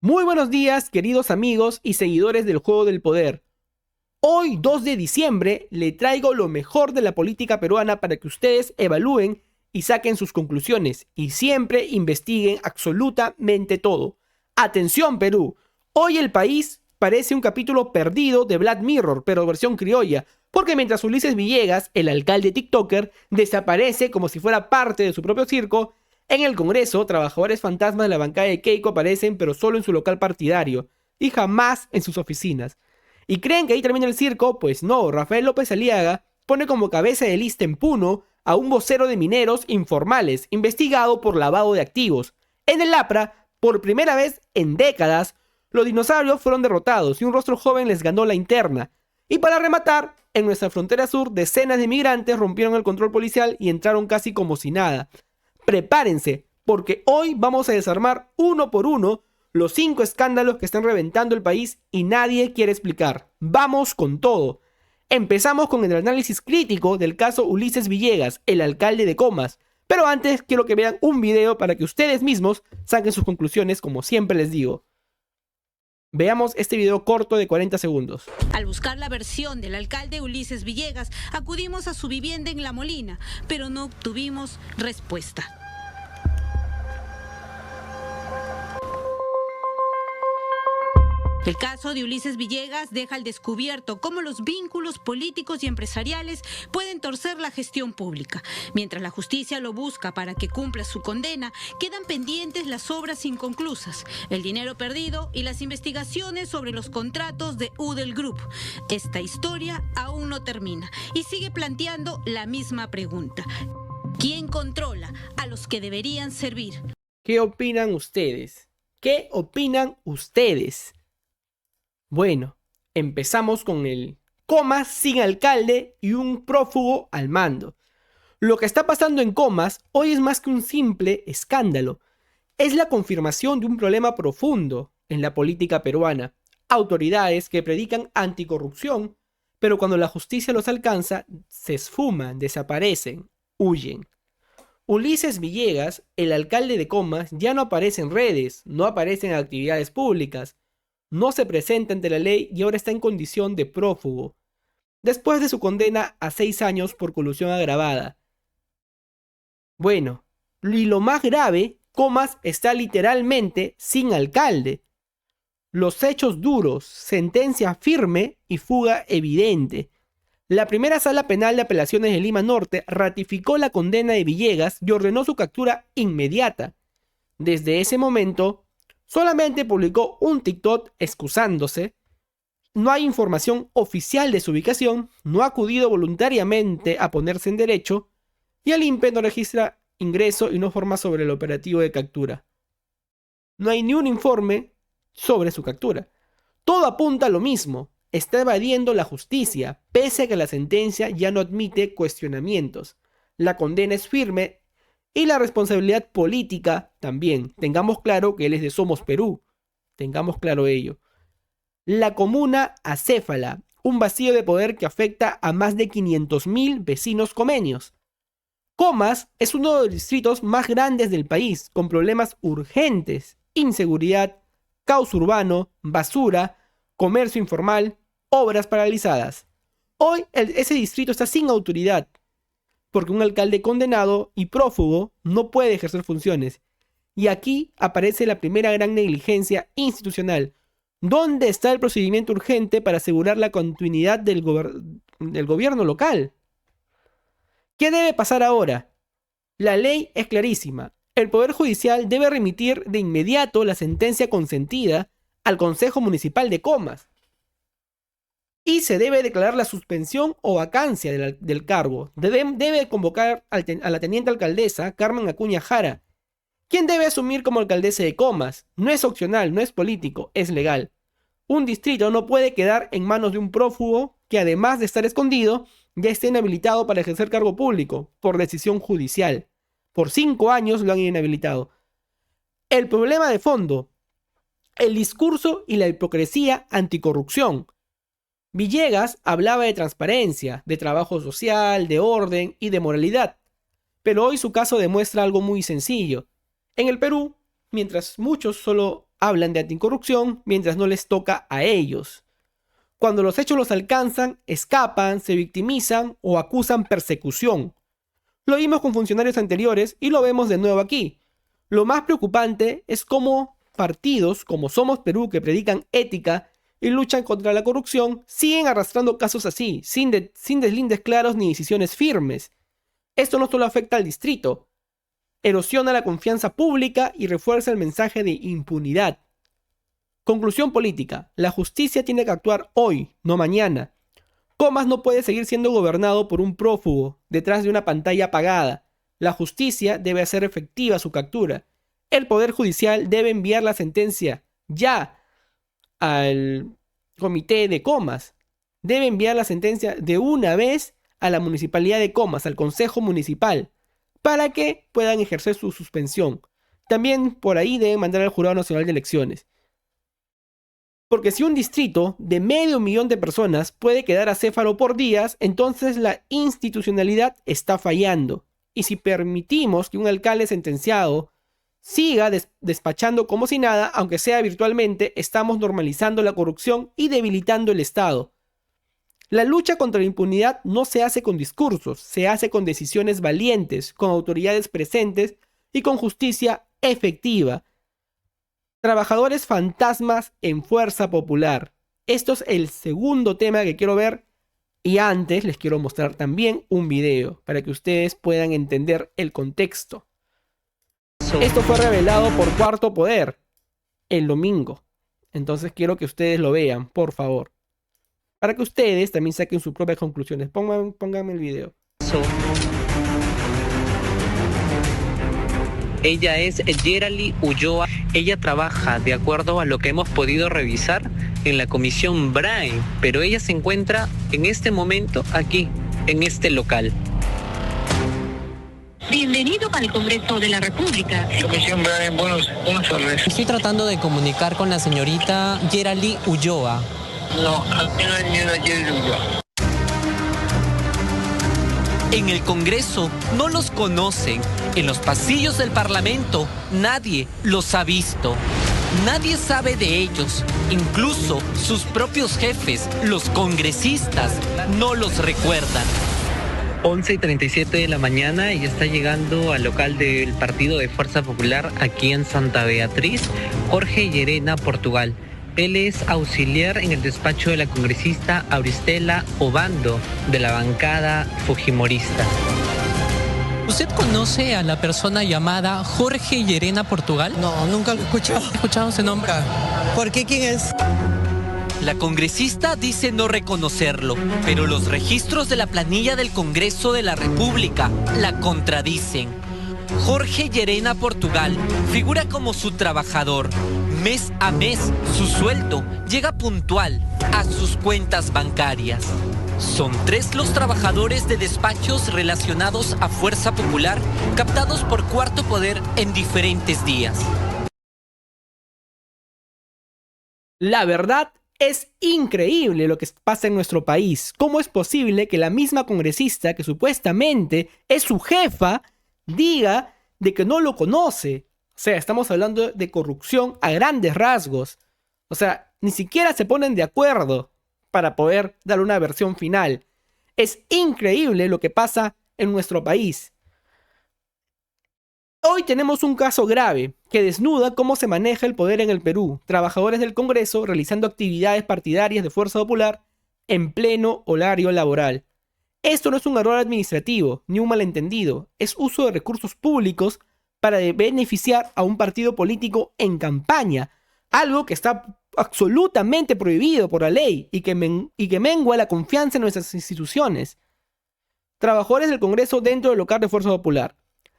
Muy buenos días, queridos amigos y seguidores del Juego del Poder. Hoy, 2 de diciembre, le traigo lo mejor de la política peruana para que ustedes evalúen y saquen sus conclusiones y siempre investiguen absolutamente todo. Atención, Perú. Hoy el país parece un capítulo perdido de Black Mirror, pero versión criolla, porque mientras Ulises Villegas, el alcalde TikToker, desaparece como si fuera parte de su propio circo, en el Congreso, trabajadores fantasmas de la bancada de Keiko aparecen, pero solo en su local partidario, y jamás en sus oficinas. ¿Y creen que ahí termina el circo? Pues no, Rafael López Aliaga pone como cabeza de lista en Puno a un vocero de mineros informales, investigado por lavado de activos. En el APRA, por primera vez en décadas, los dinosaurios fueron derrotados y un rostro joven les ganó la interna. Y para rematar, en nuestra frontera sur, decenas de migrantes rompieron el control policial y entraron casi como si nada. Prepárense, porque hoy vamos a desarmar uno por uno los 5 escándalos que están reventando el país y nadie quiere explicar. Vamos con todo. Empezamos con el análisis crítico del caso Ulises Villegas, el alcalde de Comas. Pero antes quiero que vean un video para que ustedes mismos saquen sus conclusiones, como siempre les digo. Veamos este video corto de 40 segundos. Al buscar la versión del alcalde Ulises Villegas, acudimos a su vivienda en La Molina, pero no obtuvimos respuesta. El caso de Ulises Villegas deja al descubierto cómo los vínculos políticos y empresariales pueden torcer la gestión pública. Mientras la justicia lo busca para que cumpla su condena, quedan pendientes las obras inconclusas, el dinero perdido y las investigaciones sobre los contratos de Udel Group. Esta historia aún no termina y sigue planteando la misma pregunta. ¿Quién controla a los que deberían servir? ¿Qué opinan ustedes? ¿Qué opinan ustedes? Bueno, empezamos con el Comas sin alcalde y un prófugo al mando. Lo que está pasando en Comas hoy es más que un simple escándalo. Es la confirmación de un problema profundo en la política peruana. Autoridades que predican anticorrupción, pero cuando la justicia los alcanza, se esfuman, desaparecen, huyen. Ulises Villegas, el alcalde de Comas, ya no aparece en redes, no aparece en actividades públicas. No se presenta ante la ley y ahora está en condición de prófugo, después de su condena a 6 años por colusión agravada. Bueno, y lo más grave, Comas está literalmente sin alcalde. Los hechos duros, sentencia firme y fuga evidente. La primera sala penal de apelaciones de Lima Norte ratificó la condena de Villegas y ordenó su captura inmediata. Desde ese momento, solamente publicó un TikTok excusándose, no hay información oficial de su ubicación, no ha acudido voluntariamente a ponerse en derecho y el INPE no registra ingreso y no informa sobre el operativo de captura. No hay ni un informe sobre su captura. Todo apunta a lo mismo, está evadiendo la justicia, pese a que la sentencia ya no admite cuestionamientos. La condena es firme y la responsabilidad política también. Tengamos claro que él es de Somos Perú. Tengamos claro ello. La comuna acéfala, un vacío de poder que afecta a más de 500.000 vecinos comenios. Comas es uno de los distritos más grandes del país, con problemas urgentes: inseguridad, caos urbano, basura, comercio informal, obras paralizadas. Hoy ese distrito está sin autoridad, porque un alcalde condenado y prófugo no puede ejercer funciones. Y aquí aparece la primera gran negligencia institucional. ¿Dónde está el procedimiento urgente para asegurar la continuidad del gobierno local? ¿Qué debe pasar ahora? La ley es clarísima. El Poder Judicial debe remitir de inmediato la sentencia consentida al Consejo Municipal de Comas. Y se debe declarar la suspensión o vacancia del cargo. Debe convocar a la teniente alcaldesa Carmen Acuña Jara, quien debe asumir como alcaldesa de Comas. No es opcional, no es político, es legal. Un distrito no puede quedar en manos de un prófugo que, además de estar escondido, ya esté inhabilitado para ejercer cargo público por decisión judicial. Por 5 años lo han inhabilitado. El problema de fondo: el discurso y la hipocresía anticorrupción. Villegas hablaba de transparencia, de trabajo social, de orden y de moralidad. Pero hoy su caso demuestra algo muy sencillo. En el Perú, mientras muchos solo hablan de anticorrupción mientras no les toca a ellos. Cuando los hechos los alcanzan, escapan, se victimizan o acusan persecución. Lo vimos con funcionarios anteriores y lo vemos de nuevo aquí. Lo más preocupante es cómo partidos como Somos Perú, que predican ética y luchan contra la corrupción, siguen arrastrando casos así, sin deslindes claros ni decisiones firmes. Esto no solo afecta al distrito, erosiona la confianza pública y refuerza el mensaje de impunidad. Conclusión política: la justicia tiene que actuar hoy, no mañana. Comas no puede seguir siendo gobernado por un prófugo detrás de una pantalla apagada. La justicia debe hacer efectiva su captura. El Poder Judicial debe enviar la sentencia ya al comité de Comas. Debe enviar la sentencia de una vez a la municipalidad de Comas, al Consejo Municipal, para que puedan ejercer su suspensión. También por ahí deben mandar al Jurado Nacional de Elecciones. Porque si un distrito de 500.000 de personas puede quedar acéfalo por días, entonces la institucionalidad está fallando. Y si permitimos que un alcalde sentenciado siga despachando como si nada, aunque sea virtualmente, estamos normalizando la corrupción y debilitando el Estado. La lucha contra la impunidad no se hace con discursos, se hace con decisiones valientes, con autoridades presentes y con justicia efectiva. Trabajadores fantasmas en Fuerza Popular. Esto es el segundo tema que quiero ver, y antes les quiero mostrar también un video para que ustedes puedan entender el contexto. Esto fue revelado por Cuarto Poder el domingo. Entonces quiero que ustedes lo vean, por favor, para que ustedes también saquen sus propias conclusiones. Pónganme el video. Ella es Yerali Ulloa. Ella trabaja, de acuerdo a lo que hemos podido revisar, en la comisión Brain, pero ella se encuentra en este momento aquí, en este local. Bienvenido al Congreso de la República. Comisión Brain, buenas tardes. Estoy tratando de comunicar con la señorita Yerali Ulloa. No, aquí no hay ni una Yerali Ulloa. En el Congreso no los conocen. En los pasillos del Parlamento nadie los ha visto. Nadie sabe de ellos. Incluso sus propios jefes, los congresistas, no los recuerdan. 11:37 de la mañana y está llegando al local del Partido de Fuerza Popular aquí en Santa Beatriz, Jorge Llerena, Portugal. Él es auxiliar en el despacho de la congresista Auristela Obando, de la bancada fujimorista. ¿Usted conoce a la persona llamada Jorge Llerena, Portugal? No, nunca lo he escuchado. ¿Ha escuchado ese nombre? ¿Por qué? ¿Quién es? La congresista dice no reconocerlo, pero los registros de la planilla del Congreso de la República la contradicen. Jorge Llerena, Portugal, figura como su trabajador. Mes a mes, su sueldo llega puntual a sus cuentas bancarias. Son 3 los trabajadores de despachos relacionados a Fuerza Popular captados por Cuarto Poder en diferentes días. La verdad es increíble lo que pasa en nuestro país. ¿Cómo es posible que la misma congresista, que supuestamente es su jefa, diga de que no lo conoce? O sea, estamos hablando de corrupción a grandes rasgos. O sea, ni siquiera se ponen de acuerdo para poder dar una versión final. Es increíble lo que pasa en nuestro país. Hoy tenemos un caso grave que desnuda cómo se maneja el poder en el Perú. Trabajadores del Congreso realizando actividades partidarias de Fuerza Popular en pleno horario laboral. Esto no es un error administrativo ni un malentendido. Es uso de recursos públicos para beneficiar a un partido político en campaña. Algo que está absolutamente prohibido por la ley y que mengua la confianza en nuestras instituciones. Trabajadores del Congreso dentro del local de Fuerza Popular.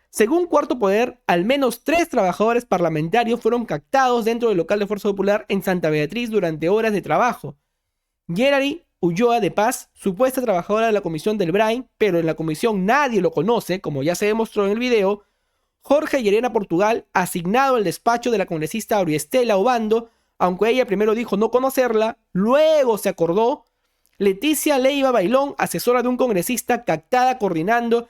Según Cuarto Poder, al menos 3 trabajadores parlamentarios fueron captados dentro del local de Fuerza Popular en Santa Beatriz durante horas de trabajo. Yerali Ulloa de Paz, supuesta trabajadora de la comisión del Brain, pero en la comisión nadie lo conoce, como ya se demostró en el video. Jorge Llerena, Portugal, asignado al despacho de la congresista Auristela Obando, aunque ella primero dijo no conocerla, luego se acordó. Leticia Leiva Bailón, asesora de un congresista, captada coordinando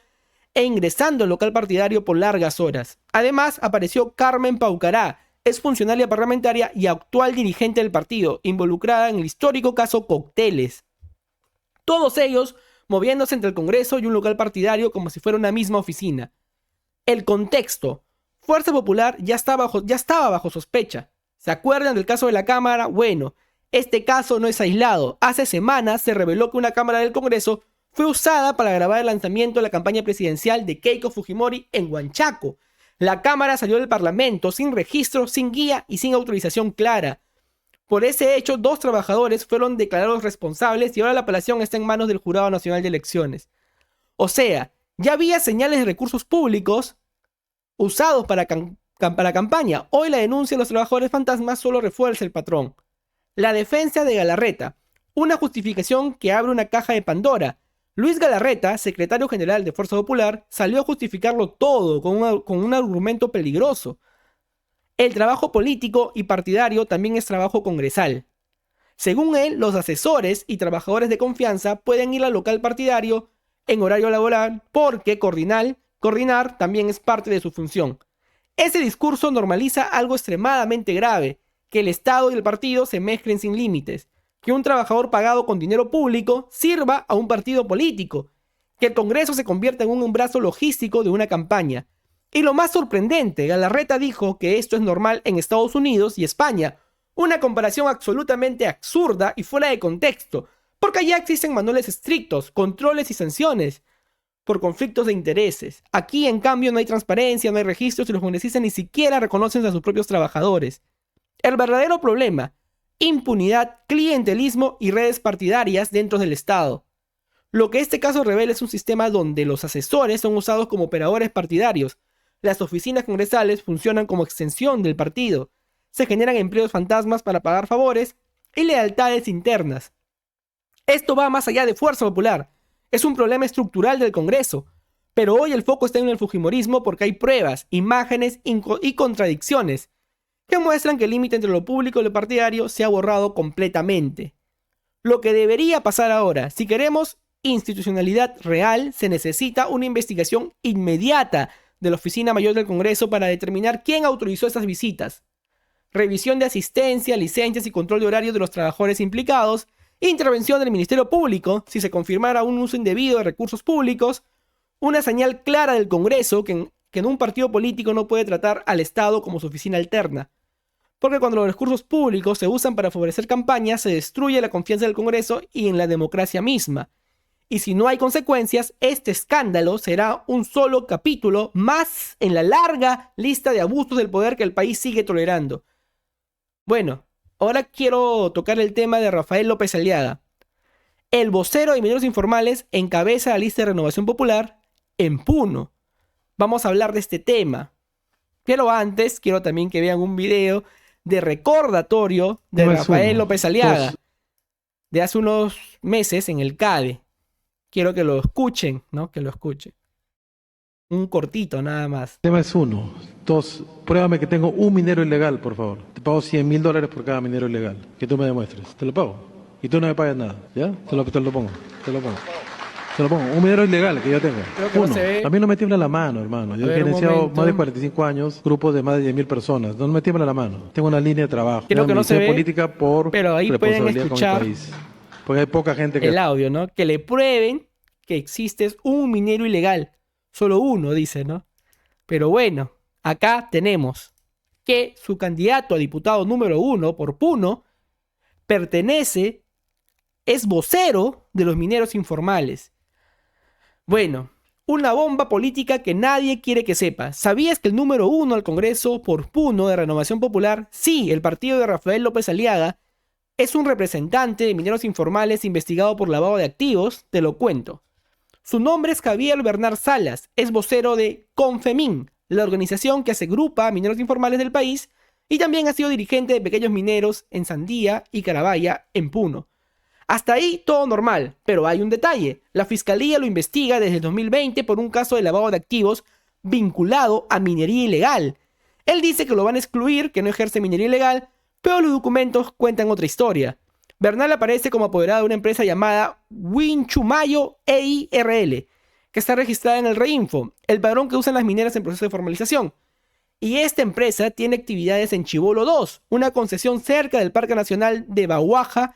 e ingresando al local partidario por largas horas. Además, apareció Carmen Paucará, es funcionaria parlamentaria y actual dirigente del partido, involucrada en el histórico caso Cocteles. Todos ellos moviéndose entre el Congreso y un local partidario como si fuera una misma oficina. El contexto. Fuerza Popular ya estaba bajo sospecha. ¿Se acuerdan del caso de la Cámara? Bueno, este caso no es aislado. Hace semanas se reveló que una Cámara del Congreso fue usada para grabar el lanzamiento de la campaña presidencial de Keiko Fujimori en Huanchaco. La Cámara salió del Parlamento sin registro, sin guía y sin autorización clara. Por ese hecho, 2 trabajadores fueron declarados responsables y ahora la apelación está en manos del Jurado Nacional de Elecciones. O sea, ya había señales de recursos públicos usados para campaña. Hoy la denuncia de los trabajadores fantasmas solo refuerza el patrón. La defensa de Galarreta. Una justificación que abre una caja de Pandora. Luis Galarreta, secretario general de Fuerza Popular, salió a justificarlo todo con un argumento peligroso. El trabajo político y partidario también es trabajo congresal. Según él, los asesores y trabajadores de confianza pueden ir al local partidario en horario laboral porque coordinar también es parte de su función. Ese discurso normaliza algo extremadamente grave, que el Estado y el partido se mezclen sin límites, que un trabajador pagado con dinero público sirva a un partido político, que el Congreso se convierta en un brazo logístico de una campaña. Y lo más sorprendente, Galarreta dijo que esto es normal en Estados Unidos y España, una comparación absolutamente absurda y fuera de contexto, porque allá existen manuales estrictos, controles y sanciones por conflictos de intereses. Aquí, en cambio, no hay transparencia, no hay registros y los congresistas ni siquiera reconocen a sus propios trabajadores. El verdadero problema: impunidad, clientelismo y redes partidarias dentro del Estado. Lo que este caso revela es un sistema donde los asesores son usados como operadores partidarios. Las oficinas congresales funcionan como extensión del partido. Se generan empleos fantasmas para pagar favores y lealtades internas. Esto va más allá de Fuerza Popular. Es un problema estructural del Congreso. Pero hoy el foco está en el fujimorismo porque hay pruebas, imágenes y contradicciones que muestran que el límite entre lo público y lo partidario se ha borrado completamente. Lo que debería pasar ahora, si queremos institucionalidad real, se necesita una investigación inmediata de la Oficina Mayor del Congreso para determinar quién autorizó esas visitas. Revisión de asistencia, licencias y control de horario de los trabajadores implicados. Intervención del Ministerio Público si se confirmara un uso indebido de recursos públicos. Una señal clara del Congreso que en un partido político no puede tratar al Estado como su oficina alterna. Porque cuando los recursos públicos se usan para favorecer campañas, se destruye la confianza del Congreso y en la democracia misma. Y si no hay consecuencias, este escándalo será un solo capítulo más en la larga lista de abusos del poder que el país sigue tolerando. Bueno, ahora quiero tocar el tema de Rafael López Aliaga. El vocero de Mineros Informales encabeza la lista de Renovación Popular en Puno. Vamos a hablar de este tema. Pero antes, quiero también que vean un video de recordatorio de Rafael López Aliaga de hace unos meses en el CADE. Quiero que lo escuchen, ¿no? Que lo escuchen. Un cortito nada más. El tema es 1. 2. Pruébame que tengo un minero ilegal, por favor. Te pago $100,000 por cada minero ilegal. Que tú me demuestres. Te lo pago. Y tú no me pagas nada. ¿Ya? Te lo pongo. Te lo pongo. Un minero ilegal que yo tengo. Uno. A mí no me tiembla la mano, hermano. Yo he gerenciado más de 45 años, grupos de más de 10,000 personas. No me tiembla la mano. Tengo una línea de trabajo. Creo que no se ve, política por pero ahí pueden escuchar con el país. Porque hay poca gente que... el audio, ¿no? Que le prueben que existe un minero ilegal. Solo uno, dice, ¿no? Pero bueno, acá tenemos que su candidato a diputado número 1 por Puno es vocero de los mineros informales. Bueno, una bomba política que nadie quiere que sepa. ¿Sabías que el número 1 al Congreso por Puno de Renovación Popular, sí, el partido de Rafael López Aliaga, es un representante de mineros informales investigado por lavado de activos? Te lo cuento. Su nombre es Javier Bernard Salas, es vocero de Confemin, la organización que hace agrupa a mineros informales del país, y también ha sido dirigente de pequeños mineros en Sandía y Carabaya, en Puno. Hasta ahí todo normal, pero hay un detalle. La fiscalía lo investiga desde el 2020 por un caso de lavado de activos vinculado a minería ilegal. Él dice que lo van a excluir, que no ejerce minería ilegal, pero los documentos cuentan otra historia. Bernal aparece como apoderado de una empresa llamada Winchumayo EIRL, que está registrada en el Reinfo, el padrón que usan las mineras en proceso de formalización. Y esta empresa tiene actividades en Chibolo 2, una concesión cerca del Parque Nacional de Bahuaja,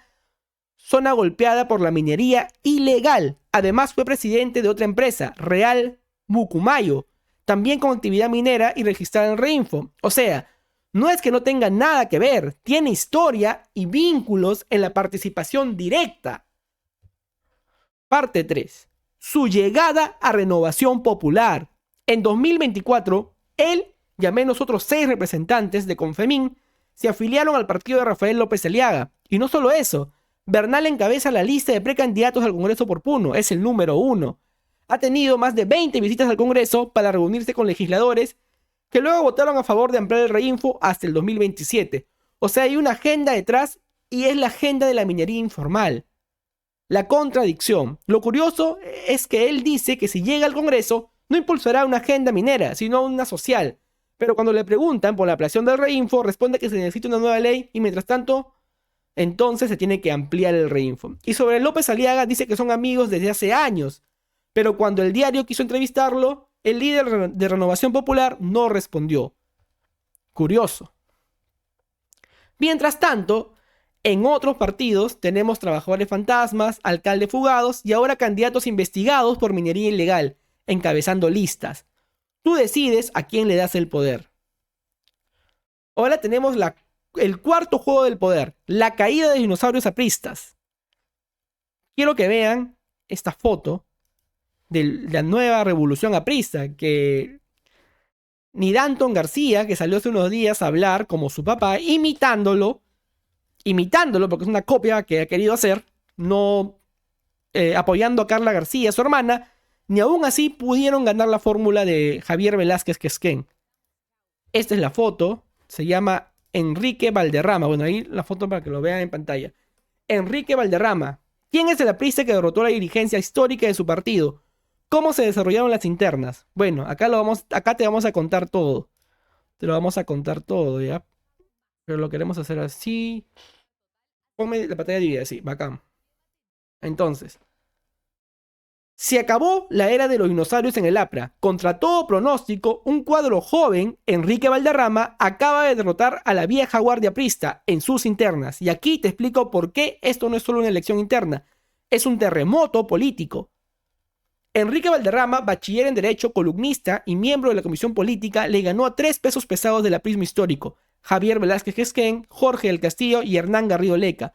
zona golpeada por la minería ilegal. Además fue presidente de otra empresa, Real Mucumayo, también con actividad minera y registrada en Reinfo. O sea, no es que no tenga nada que ver, tiene historia y vínculos en la participación directa. Parte 3. Su llegada a Renovación Popular. En 2024, él y al menos otros 6 representantes de Confemín se afiliaron al partido de Rafael López Aliaga. Y no solo eso, Bernal encabeza la lista de precandidatos al Congreso por Puno, es el número 1. Ha tenido más de 20 visitas al Congreso para reunirse con legisladores que luego votaron a favor de ampliar el Reinfo hasta el 2027. O sea, hay una agenda detrás y es la agenda de la minería informal. La contradicción. Lo curioso es que él dice que si llega al Congreso no impulsará una agenda minera, sino una social. Pero cuando le preguntan por la ampliación del Reinfo, responde que se necesita una nueva ley y mientras tanto, entonces se tiene que ampliar el Reinfo. Y sobre López Aliaga dice que son amigos desde hace años, pero cuando el diario quiso entrevistarlo, el líder de Renovación Popular no respondió. Curioso. Mientras tanto, en otros partidos tenemos trabajadores fantasmas, alcaldes fugados y ahora candidatos investigados por minería ilegal, encabezando listas. Tú decides a quién le das el poder. Ahora tenemos el cuarto juego del poder, la caída de dinosaurios apristas. Quiero que vean esta foto de la nueva revolución aprista, que ni Danton García, que salió hace unos días a hablar como su papá, imitándolo porque es una copia que ha querido hacer, no apoyando a Carla García, su hermana, ni aún así pudieron ganar la fórmula de Javier Velázquez Quesquén. Esta es la foto, se llama Enrique Valderrama. Bueno, ahí la foto para que lo vean en pantalla. Enrique Valderrama. ¿Quién es el aprista que derrotó la dirigencia histórica de su partido? ¿Cómo se desarrollaron las internas? Bueno, acá te vamos a contar todo. Te lo vamos a contar todo, ¿ya? Pero lo queremos hacer así. Ponme la pantalla dividida, sí, bacán. Entonces, se acabó la era de los dinosaurios en el APRA. Contra todo pronóstico, un cuadro joven, Enrique Valderrama, acaba de derrotar a la vieja guardia aprista en sus internas. Y aquí te explico por qué esto no es solo una elección interna, es un terremoto político. Enrique Valderrama, bachiller en Derecho, columnista y miembro de la Comisión Política, le ganó a 3 pesos pesados del aprismo histórico: Javier Velázquez Quesquén, Jorge del Castillo y Hernán Garrido Leca.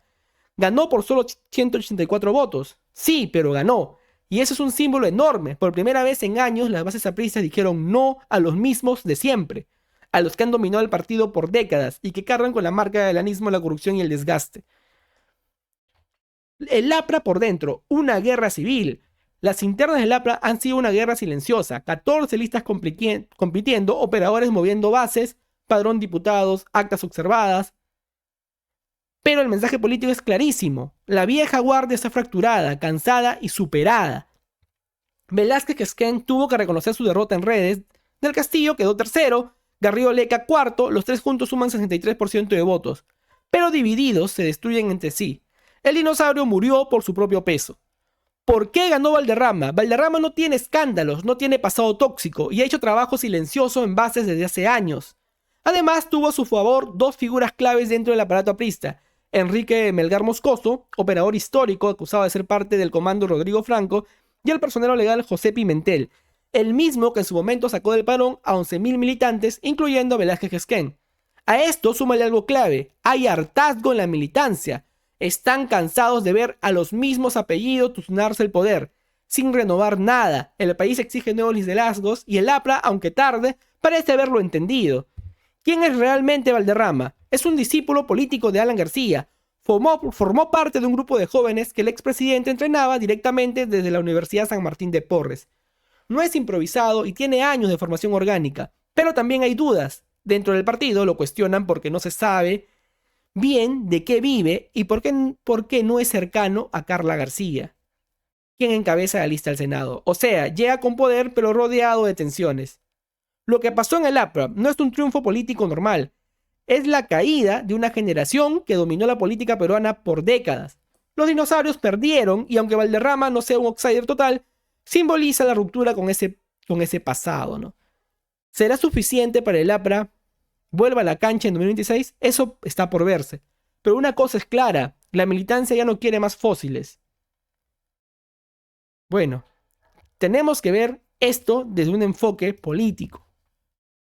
Ganó por solo 184 votos. Sí, pero ganó. Y eso es un símbolo enorme. Por primera vez en años, las bases apristas dijeron no a los mismos de siempre, a los que han dominado el partido por décadas y que cargan con la marca del anismo, la corrupción y el desgaste. El APRA por dentro, una guerra civil. Las internas del APRA han sido una guerra silenciosa. 14 listas compitiendo, operadores moviendo bases, padrón diputados, actas observadas. Pero el mensaje político es clarísimo. La vieja guardia está fracturada, cansada y superada. Velázquez Quesquén tuvo que reconocer su derrota en redes. Del Castillo quedó tercero, Garrido Leca cuarto, los 3 juntos suman 63% de votos. Pero divididos se destruyen entre sí. El dinosaurio murió por su propio peso. ¿Por qué ganó Valderrama? Valderrama no tiene escándalos, no tiene pasado tóxico y ha hecho trabajo silencioso en bases desde hace años. Además, tuvo a su favor 2 figuras claves dentro del aparato aprista: Enrique Melgar Moscoso, operador histórico acusado de ser parte del comando Rodrigo Franco, y el personero legal José Pimentel, el mismo que en su momento sacó del padrón a 11.000 militantes, incluyendo a Velázquez Quesquén. A esto súmale algo clave: hay hartazgo en la militancia. Están cansados de ver a los mismos apellidos turnarse el poder, sin renovar nada. El país exige nuevos liderazgos y el APRA, aunque tarde, parece haberlo entendido. ¿Quién es realmente Valderrama? Es un discípulo político de Alan García. Formó parte de un grupo de jóvenes que el expresidente entrenaba directamente desde la Universidad San Martín de Porres. No es improvisado y tiene años de formación orgánica, pero también hay dudas. Dentro del partido lo cuestionan porque no se sabe bien de qué vive y por qué no es cercano a Carla García, quien encabeza la lista al Senado. O sea, llega con poder pero rodeado de tensiones. Lo que pasó en el APRA no es un triunfo político normal, es la caída de una generación que dominó la política peruana por décadas. Los dinosaurios perdieron y aunque Valderrama no sea un outsider total, simboliza la ruptura con ese pasado, ¿no? ¿Será suficiente para el APRA vuelva a la cancha en 2026? Eso está por verse. Pero una cosa es clara, la militancia ya no quiere más fósiles. Bueno, tenemos que ver esto desde un enfoque político.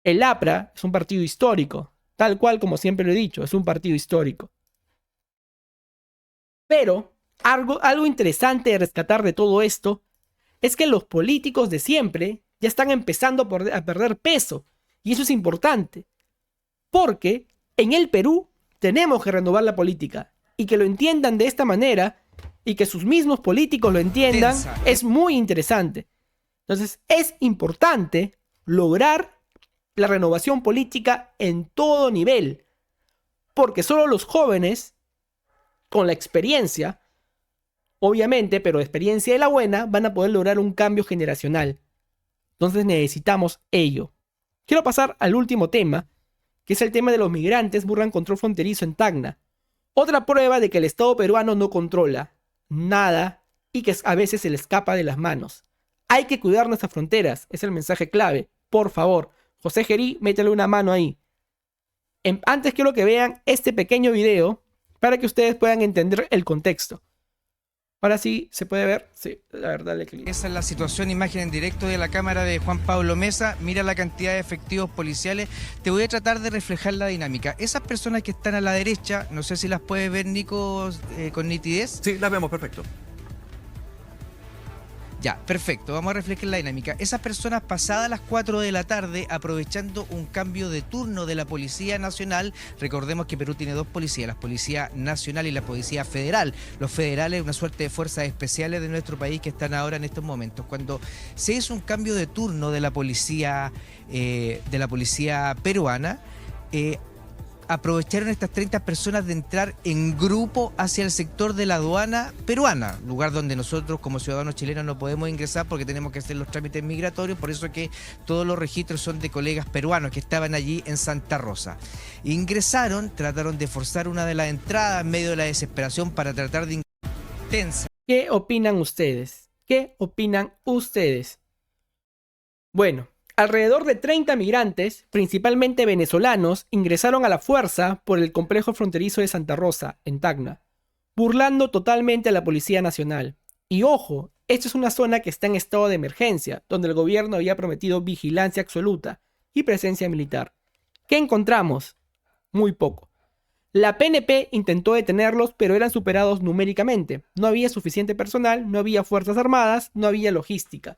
El APRA es un partido histórico, tal cual como siempre lo he dicho, es un partido histórico. Pero algo interesante de rescatar de todo esto es que los políticos de siempre ya están empezando a perder peso. Y eso es importante, porque en el Perú tenemos que renovar la política y que lo entiendan de esta manera y que sus mismos políticos lo entiendan es muy interesante. Entonces es importante lograr la renovación política en todo nivel, porque solo los jóvenes con la experiencia, obviamente, pero experiencia de la buena, van a poder lograr un cambio generacional. Entonces necesitamos ello. Quiero pasar al último tema, que es el tema de los migrantes burlan control fronterizo en Tacna. Otra prueba de que el Estado peruano no controla nada y que a veces se le escapa de las manos. Hay que cuidar nuestras fronteras, es el mensaje clave. Por favor, José Gerí, métele una mano ahí. Antes quiero que vean este pequeño video para que ustedes puedan entender el contexto. Ahora sí, ¿se puede ver? Sí, la verdad, dale clic. Esa es la situación, imagen en directo de la cámara de Juan Pablo Mesa. Mira la cantidad de efectivos policiales. Te voy a tratar de reflejar la dinámica. Esas personas que están a la derecha, no sé si las puedes ver, Nico, con nitidez. Sí, las vemos, perfecto. Ya, perfecto, vamos a reflejar la dinámica. Esas personas pasadas las 4 de la tarde, aprovechando un cambio de turno de la Policía Nacional, recordemos que Perú tiene dos policías, la Policía Nacional y la Policía Federal. Los federales, una suerte de fuerzas especiales de nuestro país que están ahora en estos momentos. Cuando se hizo un cambio de turno de la policía peruana, aprovecharon estas 30 personas de entrar en grupo hacia el sector de la aduana peruana, lugar donde nosotros como ciudadanos chilenos no podemos ingresar porque tenemos que hacer los trámites migratorios, por eso que todos los registros son de colegas peruanos que estaban allí en Santa Rosa. Ingresaron, trataron de forzar una de las entradas en medio de la desesperación para tratar de intensa. ¿Qué opinan ustedes? ¿Qué opinan ustedes? Bueno, alrededor de 30 migrantes, principalmente venezolanos, ingresaron a la fuerza por el complejo fronterizo de Santa Rosa, en Tacna, burlando totalmente a la Policía Nacional. Y ojo, esto es una zona que está en estado de emergencia, donde el gobierno había prometido vigilancia absoluta y presencia militar. ¿Qué encontramos? Muy poco. La PNP intentó detenerlos, pero eran superados numéricamente. No había suficiente personal, no había fuerzas armadas, no había logística.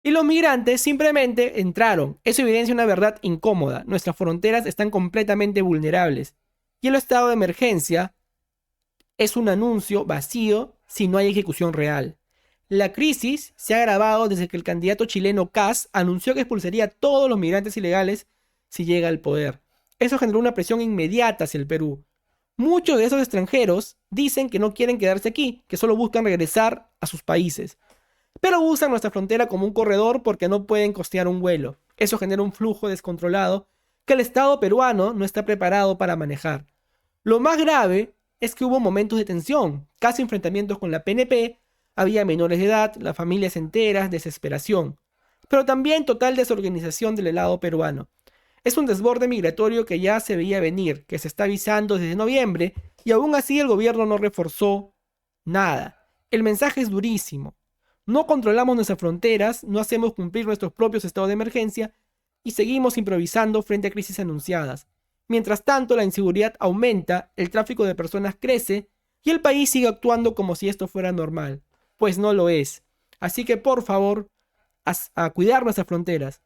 Y los migrantes simplemente entraron. Eso evidencia una verdad incómoda. Nuestras fronteras están completamente vulnerables. Y el estado de emergencia es un anuncio vacío si no hay ejecución real. La crisis se ha agravado desde que el candidato chileno Kast anunció que expulsaría a todos los migrantes ilegales si llega al poder. Eso generó una presión inmediata hacia el Perú. Muchos de esos extranjeros dicen que no quieren quedarse aquí, que solo buscan regresar a sus países. Pero usan nuestra frontera como un corredor porque no pueden costear un vuelo. Eso genera un flujo descontrolado que el Estado peruano no está preparado para manejar. Lo más grave es que hubo momentos de tensión, casi enfrentamientos con la PNP, había menores de edad, las familias enteras, desesperación. Pero también total desorganización del lado peruano. Es un desborde migratorio que ya se veía venir, que se está avisando desde noviembre y aún así el gobierno no reforzó nada. El mensaje es durísimo. No controlamos nuestras fronteras, no hacemos cumplir nuestros propios estados de emergencia y seguimos improvisando frente a crisis anunciadas. Mientras tanto, la inseguridad aumenta, el tráfico de personas crece y el país sigue actuando como si esto fuera normal. Pues no lo es. Así que por favor, a cuidar nuestras fronteras.